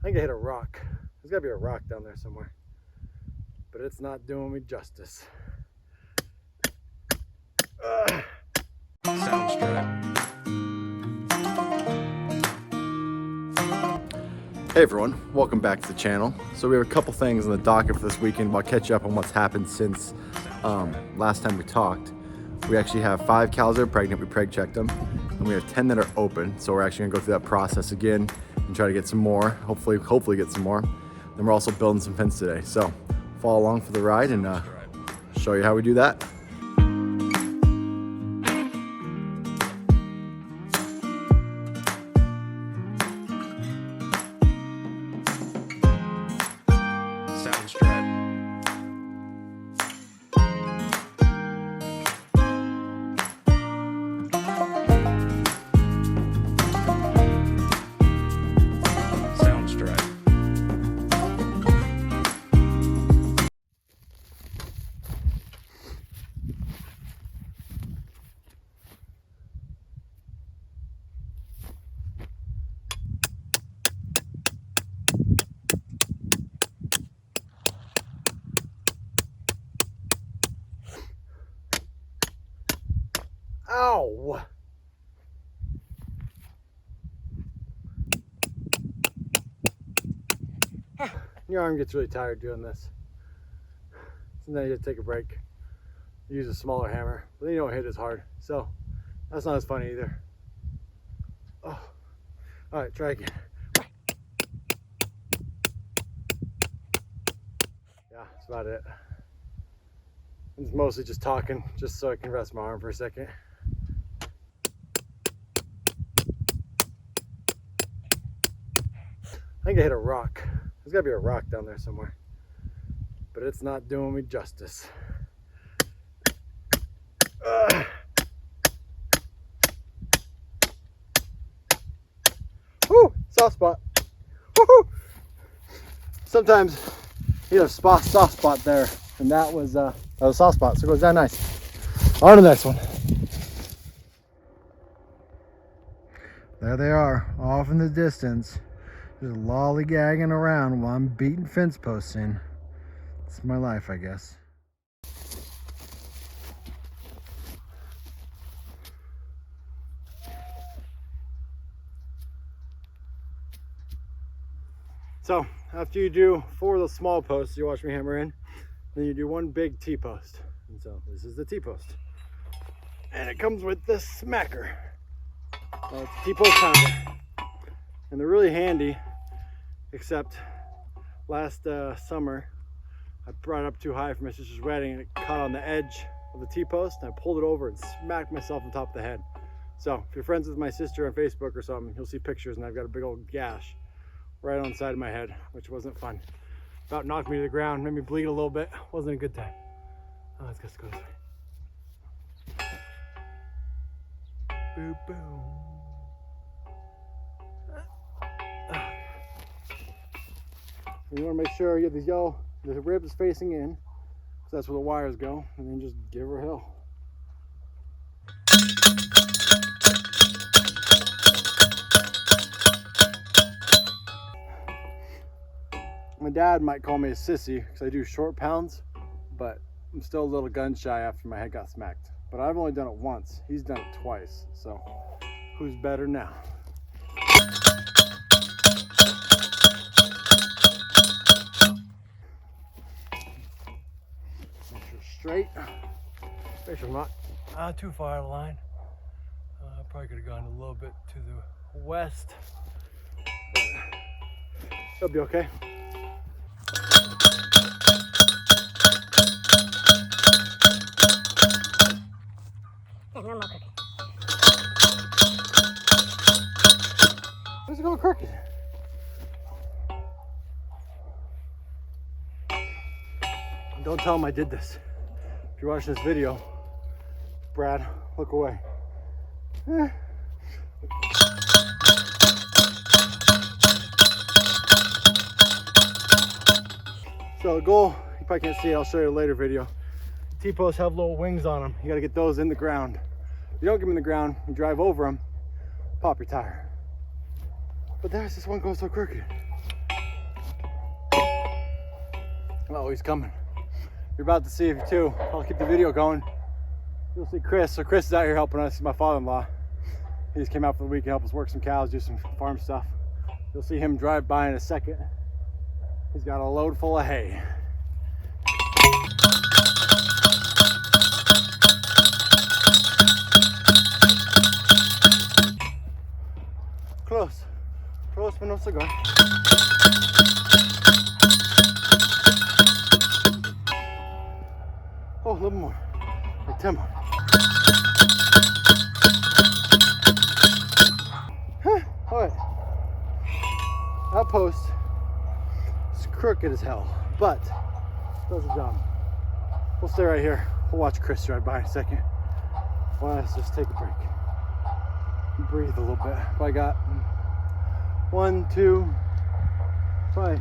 I think I hit a rock. There's gotta be a rock down there somewhere, but it's not doing me justice. Sounds good. Hey everyone, welcome back to the channel. So we have a couple things on the docket for this weekend. I'll catch you up on what's happened since last time we talked. We actually have 5 cows that are pregnant. We preg checked them, and we have 10 that are open. So we're actually gonna go through that process again and try to get some more. Hopefully get some more. Then we're also building some fence today. So follow along for the ride and show you how we do that. Sounds good. Sounds good. Ow! Your arm gets really tired doing this. So then you have to take a break. Use a smaller hammer, but then you don't hit as hard. So that's not as funny either. Oh. All right, try again. Yeah, that's about it. It's mostly just talking, just so I can rest my arm for a second. I think I hit a rock. There's gotta be a rock down there somewhere, but it's not doing me justice. Woo! Soft spot. Woohoo! Sometimes you have a soft spot there, and that was a soft spot, so it goes down nice. On to the next one. There they are, off in the distance, just lollygagging around while I'm beating fence posts in. It's my life, I guess. So after you do 4 of those small posts, you watch me hammer in, then you do 1 big T-post. And so this is the T-post. And it comes with this smacker. It's a T-post pounder. And they're really handy, except last summer, I brought it up too high for my sister's wedding and it caught on the edge of the T-post, and I pulled it over and smacked myself on top of the head. So if you're friends with my sister on Facebook or something, you'll see pictures, and I've got a big old gash right on the side of my head, which wasn't fun. About knocked me to the ground, made me bleed a little bit. Wasn't a good time. Oh, let's just go this way. Boop, boom. You want to make sure you get the ribs facing in, because that's where the wires go, and then just give her hell. My dad might call me a sissy because I do short pounds, but I'm still a little gun shy after my head got smacked. But I've only done it once. He's done it twice. So who's better now? Make sure straight. Make sure I'm not too far out of line. I probably could have gone a little bit to the west. But it'll be okay. Where's it going crooked? Don't tell him I did this. If you're watching this video, Brad, look away. So the goal, you probably can't see it, I'll show you in a later video. T-posts have little wings on them. You gotta get those in the ground. If you don't get them in the ground, you drive over them, pop your tire. But there's this one goes so crooked. Oh, he's coming. You're about to see him too. I'll keep the video going. You'll see Chris. So Chris is out here helping us. He's my father-in-law. He just came out for the week and help us work some cows, do some farm stuff. You'll see him drive by in a second. He's got a load full of hay. Close. Close, but no cigar. Oh, a little more. Like 10 more. All right. That post is crooked as hell, but does the job. We'll stay right here. We'll watch Chris drive by in a second. Why don't I just take a break? Breathe a little bit. I got 1, 2, probably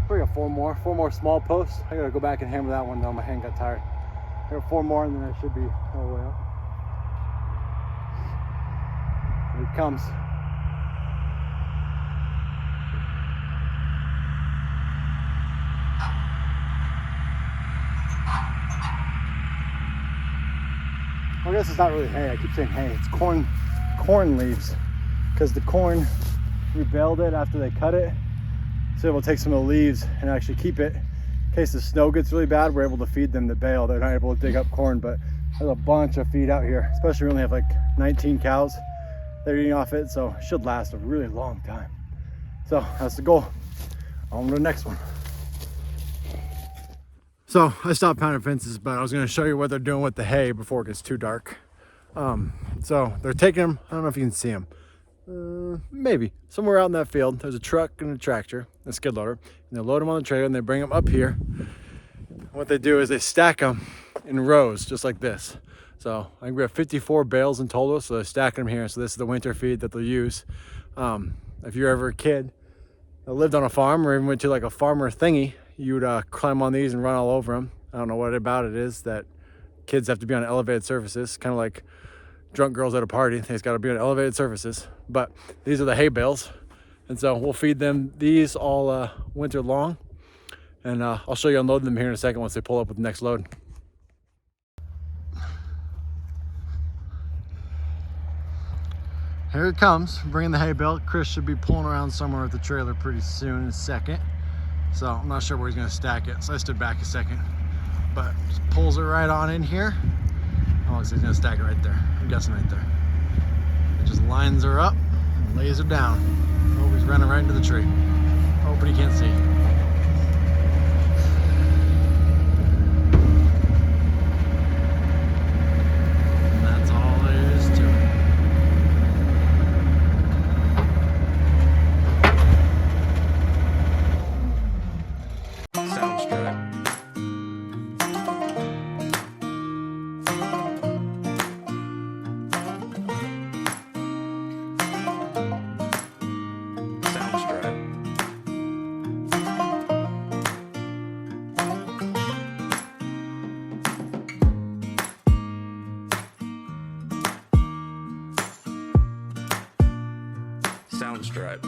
got four more small posts. I gotta go back and hammer that one though. My hand got tired. I got 4 more and then I should be all the way up. Here he comes. I guess it's not really hay. I keep saying hay. It's corn leaves, because the corn, we baled it after they cut it, so we'll take some of the leaves and actually keep it in case the snow gets really bad. We're able to feed them the bale. They're not able to dig up corn, but there's a bunch of feed out here, especially we only have like 19 cows. They're eating off it, so it should last a really long time. So that's the goal. On to the next one. So I stopped pounding fences, but I was going to show you what they're doing with the hay before it gets too dark. So they're taking them. I don't know if you can see them. Maybe somewhere out in that field. There's a truck and a tractor, a skid loader, and they load them on the trailer and they bring them up here. And what they do is they stack them in rows, just like this. So I think we have 54 bales in total. So they're stacking them here. So this is the winter feed that they'll use. If you're ever a kid that lived on a farm or even went to like a farmer thingy, you would climb on these and run all over them. I don't know what about it is that kids have to be on elevated surfaces, kind of like drunk girls at a party. They just got to be on elevated surfaces. But these are the hay bales, and so we'll feed them these all winter long, and I'll show you unloading them here in a second once they pull up with the next load. Here it comes, bringing the hay bale. Chris should be pulling around somewhere with the trailer pretty soon in a second. So I'm not sure where he's gonna stack it. So I stood back a second, but just pulls it right on in here. Oh, so he's gonna stack it right there. I'm guessing right there. It just lines her up and lays her down. Oh, he's running right into the tree. Oh, but he can't see. And that's all there is to it. Sound strut. Sound strut.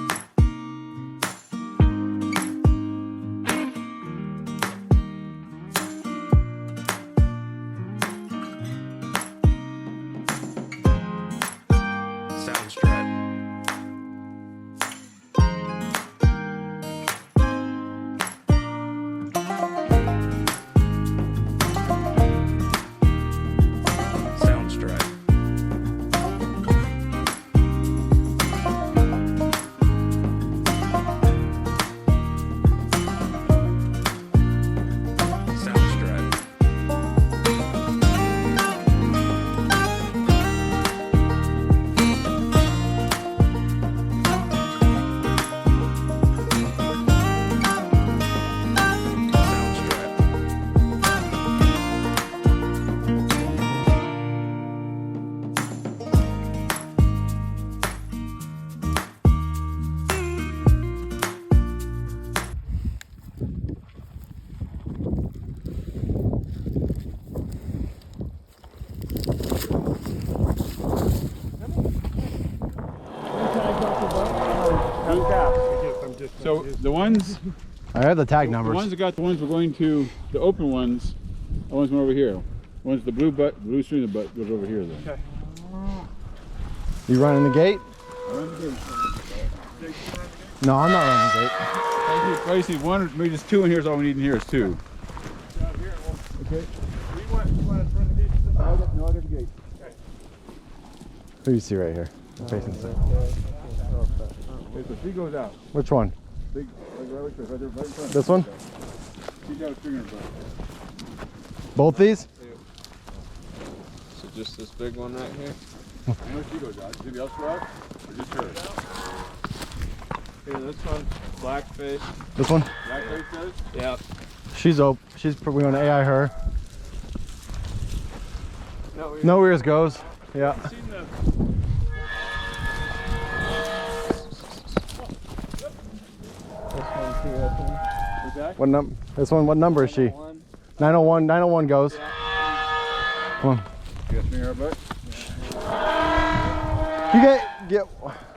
Sound strut. Sound strut. Sound strut. Sound strut. Sound strut. So the ones I have the tag The numbers. ones that got the ones we're going to, the open ones, the ones went over here. One's the blue string of the butt goes over here then. Okay. You running the gate? Run the gate. No, I'm not running the gate. I just need one, or maybe just two in here is all we need in here is two. Okay. You want us to run the gate? No, I got the gate. Who do you see right here? I'm facing this way. Okay, so she goes out. Which one? Big, right there, right in front. This one? She's got a string in her butt. Both these? So just this big one right here? I know she goes out. Does anybody else go out? Or just her? Here, this one, black face. This one? Black face does? Yeah. She's open. We're going to AI her. No, No ears goes. Yeah. seen the... This one too, I think. What's that? This one, what number is she? 901. 901 goes. Come on. You got a string in her butt? You get.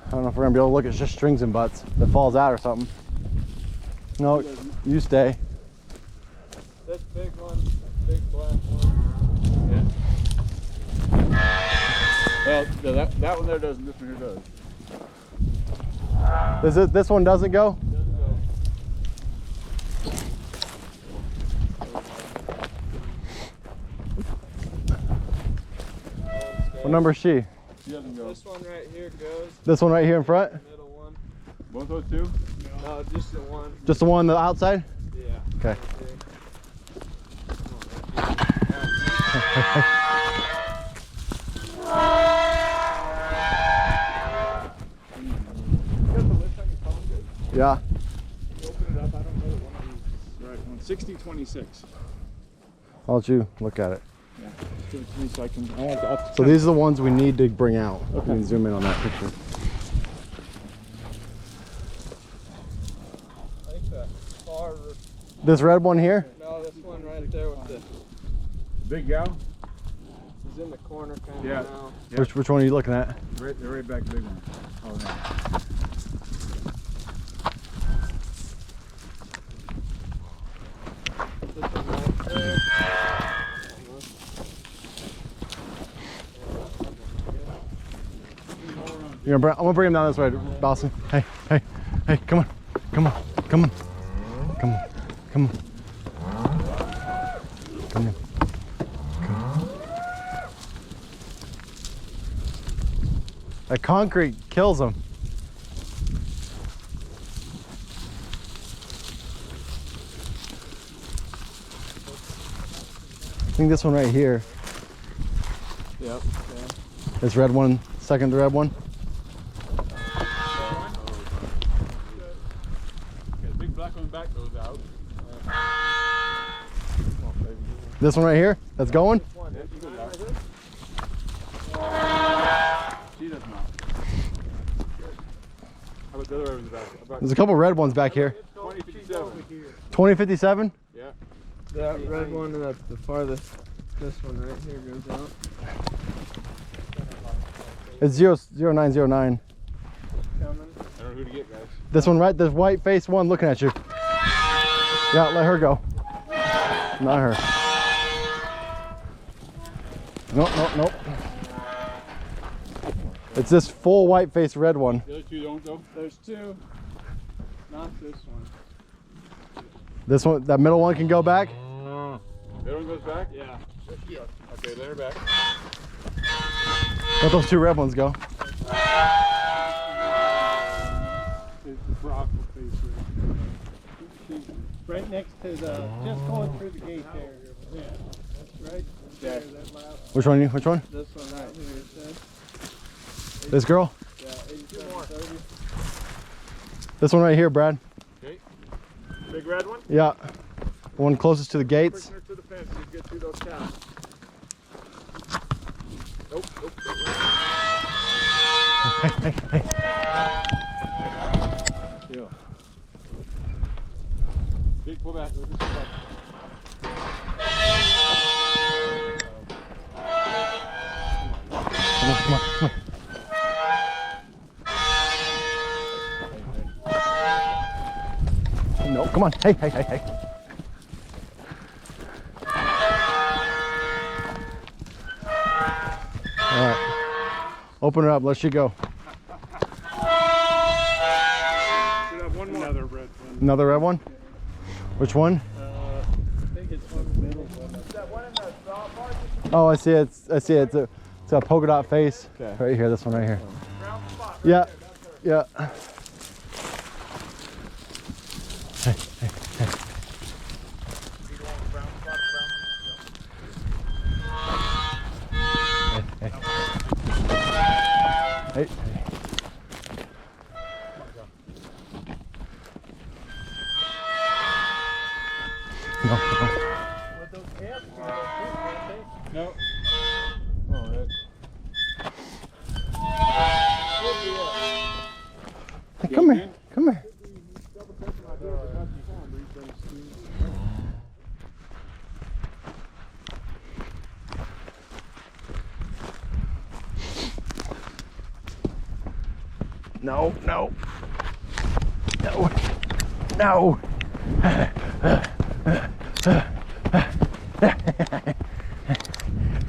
I don't know if we're gonna be able to look at just strings and butts that falls out or something. No, you stay. This big one, big black one. Well, no, that one there doesn't, this one here does. This one doesn't go? Doesn't go. What number is she? She doesn't go. This one right here goes. This one right here in front? The middle one. Both those two? No, just the one. Just the one on the outside? Yeah. Okay. Yeah. Open it up, I don't know one of these. Right, one 6026. I'll let you look at it. Yeah. Give it to me so I can. I want to So these are the ones we need to bring out. Okay. You can zoom in on that picture. I think the far. This red one here? No, this one right there with the. Big gal? He's in the corner kind Yeah. of now. Yeah. Which one are you looking at? They're right back, the big one. Oh, no. This one right there. I'm gonna bring him down this way, Dawson. Hey, come on, come on, come on, come on, come on, come on. That concrete kills them. I think this one right here. Yep. This red one, second red one. Okay, the big black one back goes out. This one right here, that's going. Yeah, she goes out. She does not. How about the other one in the back? About There's a couple red ones back here. 2057. 2057. Yeah. That red one and the farthest. This one right here goes out. It's 0909. Coming. I don't know who to get, guys. This one right, this white faced one looking at you. Yeah, let her go. Not her. Nope. It's this full white faced red one. The other two don't go? There's two. Not this one. This one, that middle one can go back. The other one goes back? Yeah. Okay, let her back. Let those two red ones go. Right next to the, just going through the gate there. Yeah. That's right. There, that loud. Which one? Which one? This one right here it says. This girl? Yeah, 8730. This one right here, Brad. Big red one? Yeah. The one closest to the gates. Pushing her to the fence so you get through those cows. Nope. Yeah. Big pull back. Pull back. Come on. Nope. come on. Hey, hey, hey, hey. All right. Open her up. Let she go. Another red one. Another red one? Which one? I think it's one middle one. Oh, I see it. I see it. It's a polka dot face. Okay. Right here. This one right here. Yeah. Yeah. Hey, hey, hey. Hey, hey. Hey, hey. No, no. With those cats, you can go too, can't No. Oh, that. Hey, come here. Come here. No, no. No. No.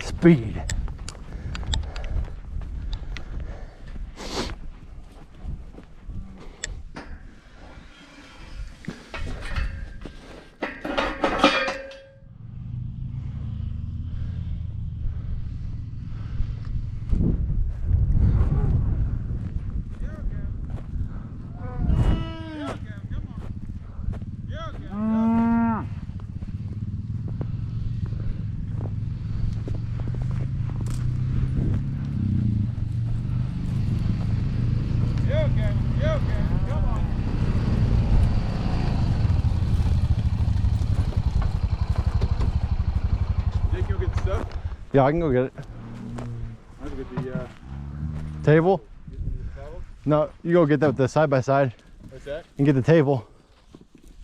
Speed. Jake, you'll get the stuff? Yeah, I can go get it. I'll get the Table? towel. No, you go get the side by side What's that? and get the table.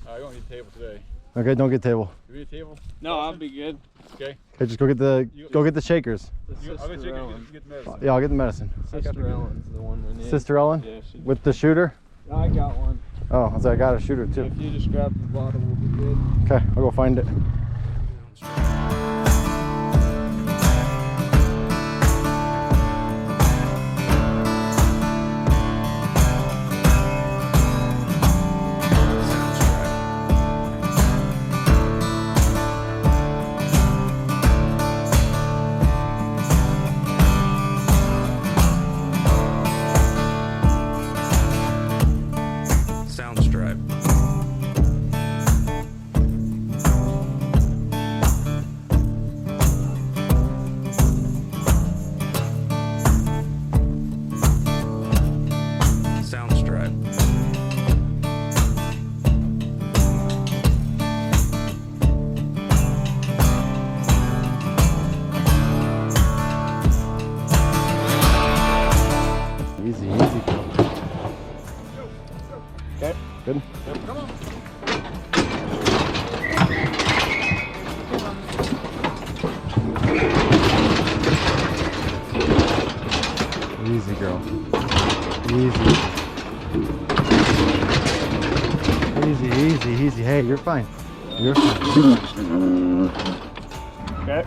I don't need a table today. Okay, don't get table. Do we need a table? No, I'll be good. Okay. Okay, just go get the shakers. I'll get you get the medicine. Yeah, I'll get the medicine. Sister Ellen's the one we need. Sister Ellen Yeah, she, with the shooter. I got one. Oh, I got a shooter too. If you just grab the bottle, we'll be good. Okay, I'll go find it. Soundstripe. Soundstripe. Easy, easy. Okay, good. Easy, girl. Easy. Easy, easy, easy. Hey, you're fine. You're fine. Okay.